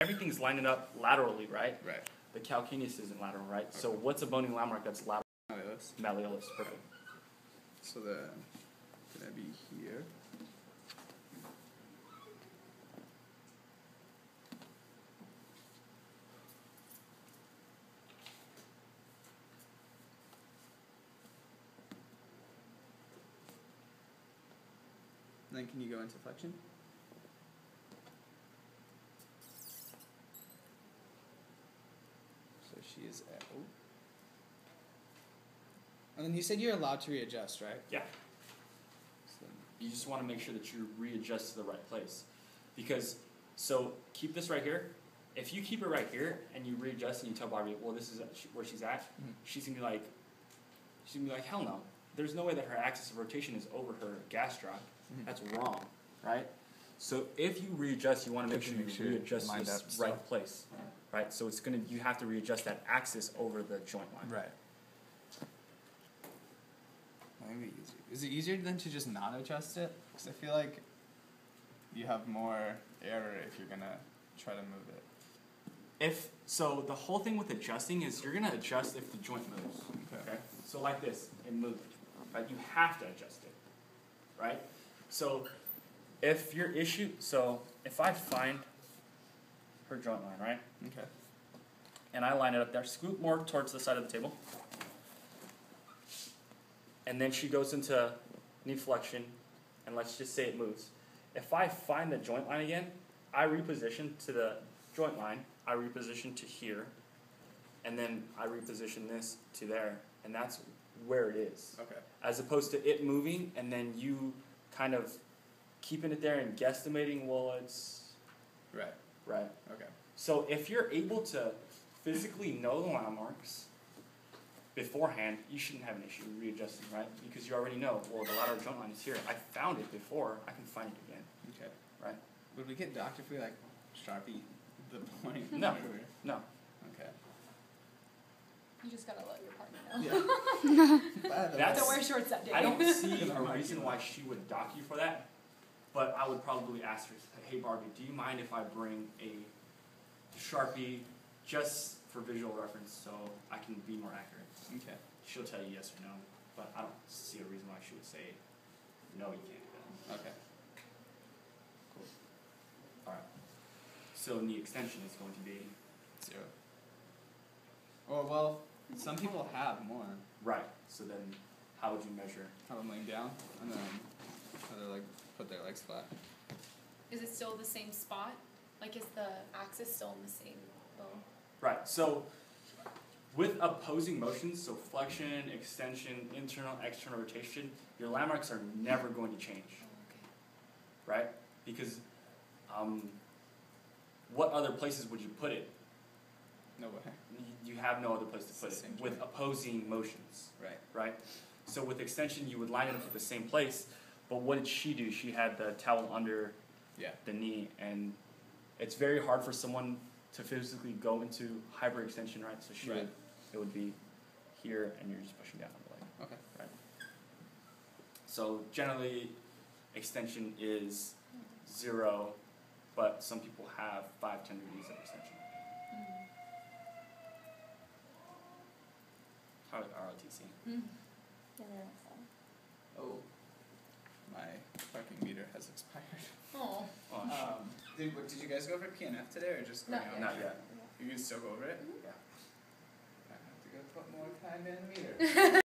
everything's lining up laterally, right? Right. The calcaneus isn't lateral, right? Okay. So what's a bony landmark that's lateral? Malleolus. Malleolus, perfect. So the gonna be here. And then can you go into flexion? So she is at. Oh. And then you said you're allowed to readjust, right? Yeah. So You just want to make sure that you readjust to the right place. Because, so keep this right here. If you keep it right here and you readjust and you tell Barbie, well, this is where she's at, she's going to be like, hell no. There's no way that her axis of rotation is over her gastroc. That's wrong, right? So if you readjust, you want to make sure you readjust to this right place, right? So you have to readjust that axis over the joint line. Right. Maybe easier. Is it easier than to just not adjust it? Because I feel like you have more error if you're gonna try to move it. So the whole thing with adjusting is you're gonna adjust if the joint moves. Okay. So like this, it moved, right? You have to adjust it, right? So if I find her joint line, right? Okay. And I line it up there, scoot more towards the side of the table. And then she goes into knee flexion, and let's just say it moves. If I find the joint line again, I reposition to the joint line, I reposition to here, and then I reposition this to there, and that's where it is. Okay. As opposed to it moving, and then you kind of keeping it there and guesstimating, well, it's... Right. Right. Okay. So if you're able to physically know the landmarks beforehand, you shouldn't have an issue readjusting, right? Because you already know, well, the lateral joint line is here. I found it before. I can find it again. Okay. Right? Would we get docked if we like Sharpie the point? No. No. Okay. You just gotta let your partner know. Yeah. Don't wear shorts that day. I don't see a reason why she would dock you for that, but I would probably ask her, hey, Barbie, do you mind if I bring a Sharpie just for visual reference so I can be more accurate? Okay. She'll tell you yes or no, but I don't see a reason why she would say, no, you can't. Okay. Cool. All right. So knee extension is going to be 0. Oh, well, some people have more. right. So then, how would you measure? Have them laying down, and then like put their legs flat. Is it still the same spot? Like, is the axis still in the same bone? Right. So with opposing motions, so flexion, extension, internal, external rotation, your landmarks are never going to change. Oh, okay. Right? Because what other places would you put it? Nowhere. You have no other place to put it Same with joint. opposing motions. Right. Right? So with extension, you would line it up at the same place, but what did she do? She had the towel under the knee, and it's very hard for someone to physically go into hyperextension, right? So it would be here, and you're just pushing down on the leg. Okay. Right. So generally, extension is 0, but some people have 5-10 degrees of extension. How about ROTC? Oh, my parking meter has expired. Oh. Oh, Did you guys go over PNF today, or just going Not out? yet. not yet. You can still go over it? Yeah. I have to go put more time in the meter.